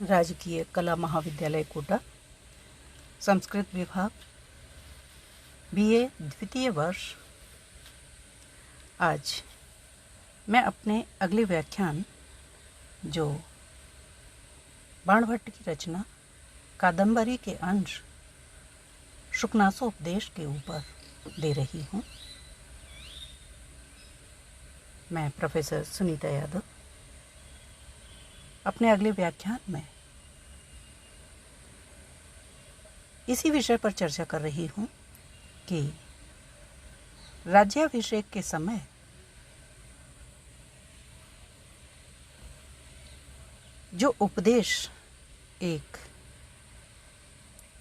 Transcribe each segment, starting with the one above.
राजकीय कला महाविद्यालय कोटा, संस्कृत विभाग, BA द्वितीय वर्ष। आज मैं अपने अगले व्याख्यान जो बाणभट्ट की रचना कादंबरी के अंश शुकनासोपदेश के ऊपर दे रही हूँ। मैं प्रोफेसर सुनीता यादव अपने अगले व्याख्यान में इसी विषय पर चर्चा कर रही हूँ कि राज्याभिषेक के समय जो उपदेश एक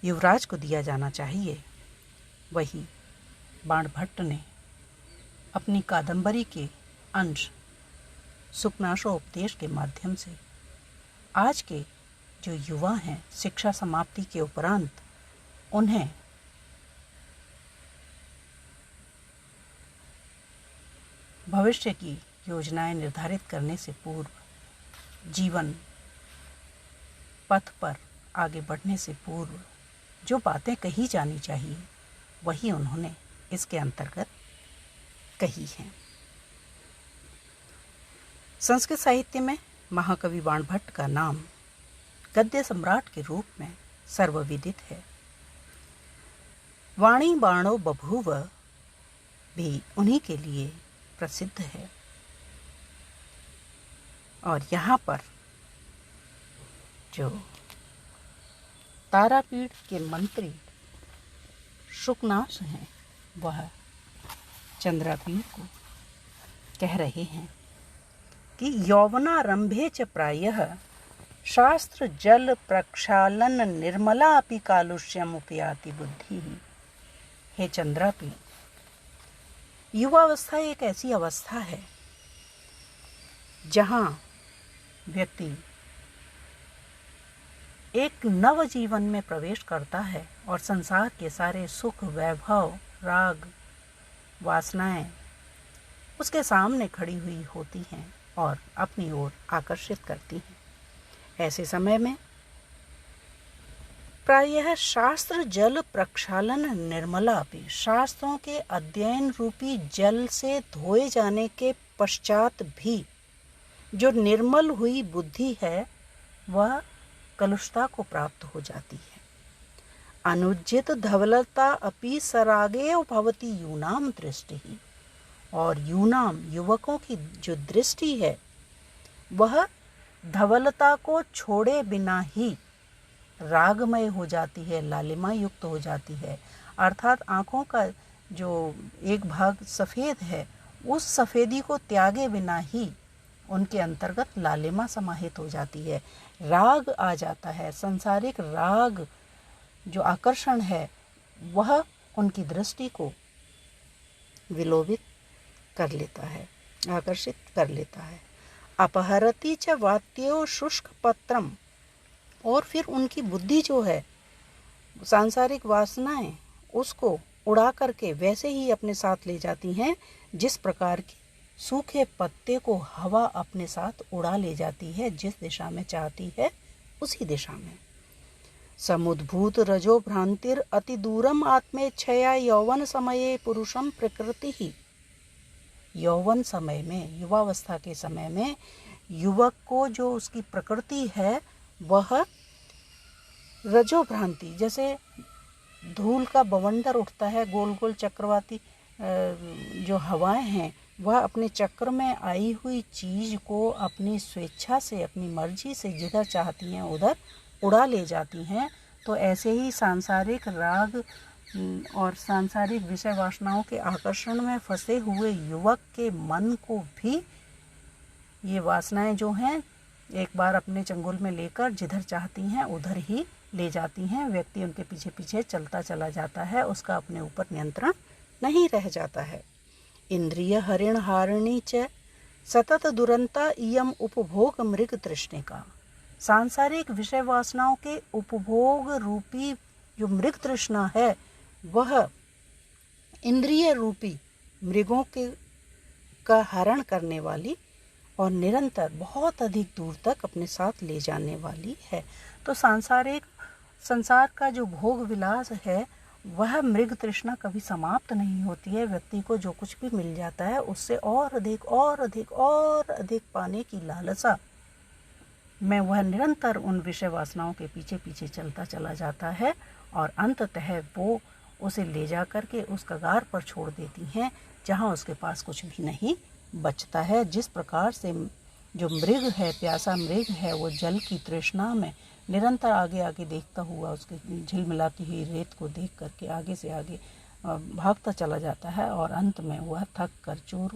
युवराज को दिया जाना चाहिए, वही बाणभट्ट ने अपनी कादंबरी के अंश शुकनासोपदेश के माध्यम से आज के जो युवा हैं, शिक्षा समाप्ति के उपरांत उन्हें भविष्य की योजनाएं निर्धारित करने से पूर्व, जीवन पथ पर आगे बढ़ने से पूर्व जो बातें कही जानी चाहिए, वही उन्होंने इसके अंतर्गत कही हैं। संस्कृत साहित्य में महाकवि बाणभट्ट का नाम गद्य सम्राट के रूप में सर्वविदित है। वाणी बाणो बभूव भी उन्हीं के लिए प्रसिद्ध है। और यहाँ पर जो तारापीठ के मंत्री शुकनास हैं, वह चंद्रापीठ को कह रहे हैं कि यौवनारंभे च प्रायः शास्त्र जल प्रक्षालन निर्मला अपि कालुष्यम उपयाति बुद्धि। हे चंद्रापीठ, युवावस्था एक ऐसी अवस्था है जहाँ व्यक्ति एक नव जीवन में प्रवेश करता है और संसार के सारे सुख, वैभव, राग, वासनाएं उसके सामने खड़ी हुई होती हैं और अपनी ओर आकर्षित करती हैं। ऐसे समय में प्रायः शास्त्र जल प्रक्षालन निर्मला भी, शास्त्रों के अध्ययन रूपी जल से धोए जाने के पश्चात भी जो निर्मल हुई बुद्धि है, वह कलुषता को प्राप्त हो जाती है। अनुज्जित धवलता अपि सरागेव भवति यूनाम दृष्टि। और यूनाम युवकों की जो दृष्टि है, वह धवलता को छोड़े बिना ही रागमय हो जाती है, लालिमा युक्त हो जाती है। अर्थात आँखों का जो एक भाग सफ़ेद है, उस सफ़ेदी को त्यागे बिना ही उनके अंतर्गत लालिमा समाहित हो जाती है, राग आ जाता है। सांसारिक राग जो आकर्षण है, वह उनकी दृष्टि को विलोभित कर लेता है, आकर्षित कर लेता है। अपहरति च वात्यो शुष्क पत्रम, और फिर उनकी बुद्धि जो है, सांसारिक वासनाएं उसको उड़ा करके वैसे ही अपने साथ ले जाती हैं जिस प्रकार की सूखे पत्ते को हवा अपने साथ उड़ा ले जाती है, जिस दिशा में चाहती है उसी दिशा में। समुद्भूत रजो भ्रांतिर अति दूरम आत्मेच्छया यौवन समये पुरुषम प्रकृति ही। यौवन समय में, युवावस्था के समय में युवक को जो उसकी प्रकृति है, वह रजो भ्रांति, जैसे धूल का बवंडर उठता है, गोल गोल चक्रवाती जो हवाएं हैं, वह अपने चक्र में आई हुई चीज़ को अपनी स्वेच्छा से, अपनी मर्जी से जिधर चाहती हैं उधर उड़ा ले जाती हैं। तो ऐसे ही सांसारिक राग और सांसारिक विषय वासनाओं के आकर्षण में फंसे हुए युवक के मन को भी ये वासनाएं जो हैं, एक बार अपने चंगुल में लेकर जिधर चाहती हैं उधर ही ले जाती हैं। व्यक्ति उनके पीछे पीछे चलता चला जाता है, उसका अपने ऊपर नियंत्रण नहीं रह जाता है। इंद्रिय हरिण हारिणी च सतत दुरंता इयम उपभोग मृग तृष्णिका। सांसारिक विषय वासनाओं के उपभोग रूपी जो मृग तृष्णा है, वह इंद्रिय रूपी मृगों के का हरण करने वाली और निरंतर बहुत अधिक दूर तक अपने साथ ले जाने वाली है। तो संसार का जो भोग विलास है वह मृग तृष्णा कभी समाप्त नहीं होती है। व्यक्ति को जो कुछ भी मिल जाता है उससे और अधिक और अधिक और अधिक पाने की लालसा में वह निरंतर उन विषय वासनाओं के पीछे पीछे चलता चला जाता है और अंततः वो उसे ले जा कर के उस कगार पर छोड़ देती हैं जहाँ उसके पास कुछ भी नहीं बचता है। जिस प्रकार से जो मृग है, प्यासा मृग है, वो जल की तृष्णा में निरंतर आगे आगे देखता हुआ उसके झिलमिलाती हुई रेत को देख करके आगे से आगे भागता चला जाता है और अंत में वह थक कर चूर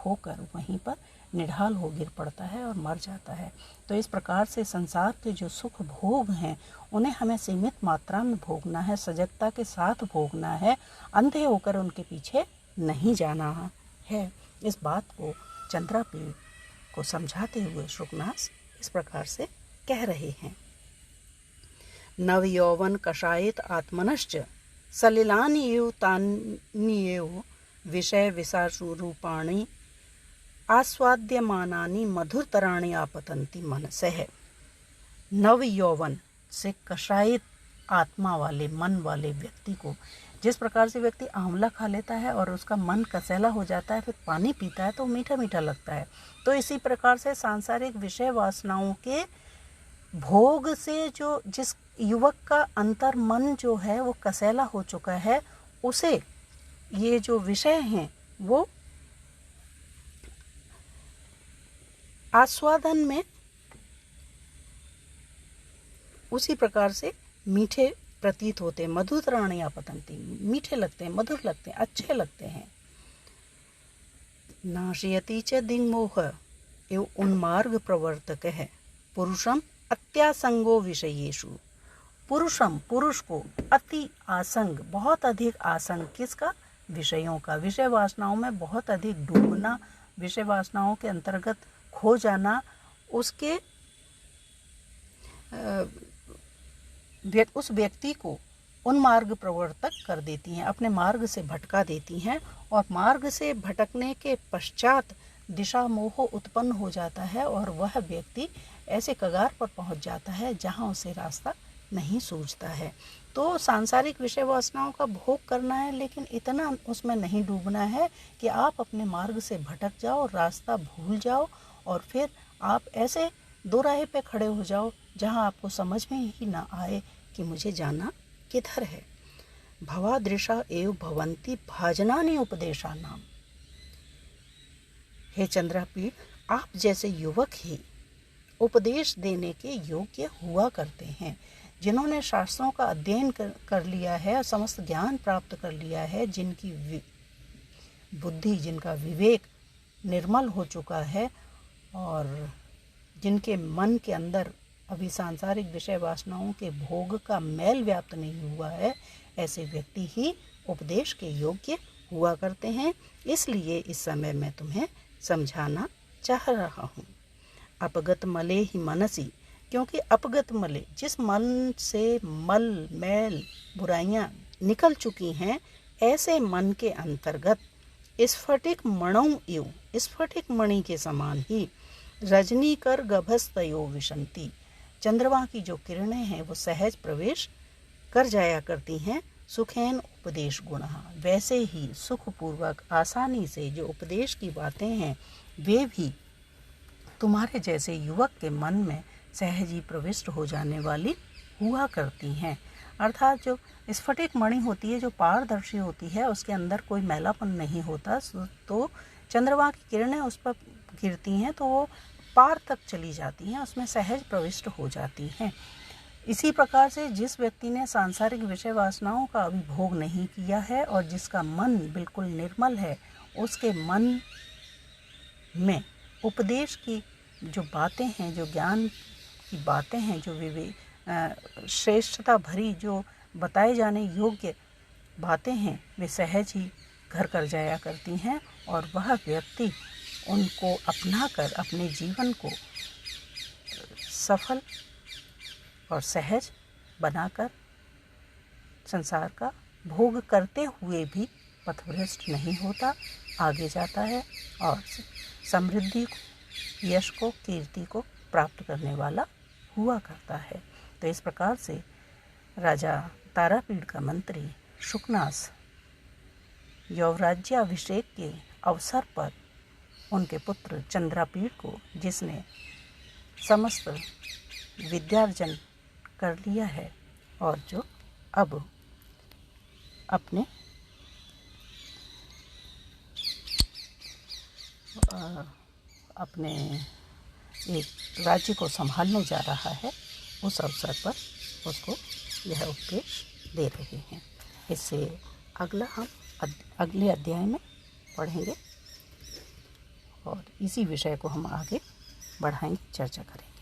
होकर वहीं पर निढाल हो गिर पड़ता है और मर जाता है। तो इस प्रकार से संसार के जो सुख भोग हैं उन्हें हमें सीमित मात्रा में भोगना है, सजगता के साथ भोगना है, अंधे होकर उनके पीछे नहीं जाना है। इस बात को चंद्रापीड़ को समझाते हुए शुकनास इस प्रकार से कह रहे हैं। नव यौवन कषायित आत्मनश्च सलिलान्येव तान्येव विषय विसारूपाणि आस्वाद्यमानानि मधुरतराणि आपतन्ति मनसः। नव यौवन से कषायित आत्मा वाले मन वाले व्यक्ति को, जिस प्रकार से व्यक्ति आंवला खा लेता है और उसका मन कसैला हो जाता है, फिर पानी पीता है तो मीठा मीठा लगता है, तो इसी प्रकार से सांसारिक विषय वासनाओं के भोग से जो जिस युवक का अंतर मन जो है वो कसैला हो चुका है, उसे ये जो विषय हैं वो आस्वादन में उसी प्रकार से मीठे प्रतीत होते हैं। मधुरतराणि आपतन्ति, मीठे लगते हैं, मधुर लगते हैं, अच्छे लगते हैं। नाशयति च दिग्मोह एव उन्मार्ग प्रवर्तक है पुरुषम अत्यासंगो विषयेषु। पुरुषम, पुरुष को, अति आसंग, बहुत अधिक आसंग, किसका? विषयों का। विषय वासनाओं में बहुत अधिक डूबना, विषय वासनाओं के अंतर्गत खो जाना उसके उस व्यक्ति को उन्मार्ग प्रवर्तक कर देती हैं, अपने मार्ग से भटका देती हैं और मार्ग से भटकने के पश्चात दिशा मोह उत्पन्न हो जाता है और वह व्यक्ति ऐसे कगार पर पहुंच जाता है जहां उसे रास्ता नहीं सूझता है। तो सांसारिक विषय वासनाओं का भोग करना है, लेकिन इतना उसमें नहीं डूबना है कि आप अपने मार्ग से भटक जाओ, रास्ता भूल जाओ और फिर आप ऐसे दो राह पे खड़े हो जाओ जहां आपको समझ में ही ना आए कि मुझे जाना किधर है। भवादृशा एव भवन्ति भाजनानि उपदेशानाम। हे चंद्रापीठ, आप जैसे युवक ही उपदेश देने के योग्य हुआ करते हैं। जिन्होंने शास्त्रों का अध्ययन कर लिया है, समस्त ज्ञान प्राप्त कर लिया है, जिनकी बुद्धि, जिनका विवेक निर्मल हो चुका है और जिनके मन के अंदर अभी सांसारिक विषय वासनाओं के भोग का मैल व्याप्त नहीं हुआ है, ऐसे व्यक्ति ही उपदेश के योग्य हुआ करते हैं। इसलिए इस समय मैं तुम्हें समझाना चाह रहा हूँ। अपगत मले ही मनसी, क्योंकि अपगत मले, जिस मन से मल मैल बुराइयाँ निकल चुकी हैं, ऐसे मन के अंतर्गत स्फटिक मणौ इव, स्फटिक मणि के समान ही रजनी कर गभस्तयो विशंति, चंद्रमा की जो किरणें हैं वो सहज प्रवेश कर जाया करती हैं। सुखेन उपदेश गुणः, वैसे ही सुखपूर्वक आसानी से जो उपदेश की बातें हैं वे भी तुम्हारे जैसे युवक के मन में सहज ही प्रविष्ट हो जाने वाली हुआ करती हैं। अर्थात जो स्फटिक मणि होती है, जो पारदर्शी होती है, उसके अंदर कोई मैलापन नहीं होता, तो चंद्रमा की किरणें उस पर गिरती हैं तो वो पार तक चली जाती हैं, उसमें सहज प्रविष्ट हो जाती हैं। इसी प्रकार से जिस व्यक्ति ने सांसारिक विषय वासनाओं का अभी भोग नहीं किया है और जिसका मन बिल्कुल निर्मल है, उसके मन में उपदेश की जो बातें हैं, जो ज्ञान की बातें हैं, जो विवेक श्रेष्ठता भरी जो बताए जाने योग्य बातें हैं, वे सहज ही घर कर जाया करती हैं और वह व्यक्ति उनको अपनाकर अपने जीवन को सफल और सहज बनाकर संसार का भोग करते हुए भी पथभ्रष्ट नहीं होता, आगे जाता है और समृद्धि यश को, कीर्ति को प्राप्त करने वाला हुआ करता है। तो इस प्रकार से राजा तारापीड़ का मंत्री शुकनास यौवराज्याभिषेक के अवसर पर उनके पुत्र चंद्रापीड़ को, जिसने समस्त विद्यार्जन कर लिया है और जो अब अपने एक राज्य को संभालने जा रहा है, उस अवसर पर उसको यह उपदेश दे रहे हैं। इससे अगला हम अगले अध्याय में पढ़ेंगे और इसी विषय को हम आगे बढ़ाएंगे, चर्चा करेंगे।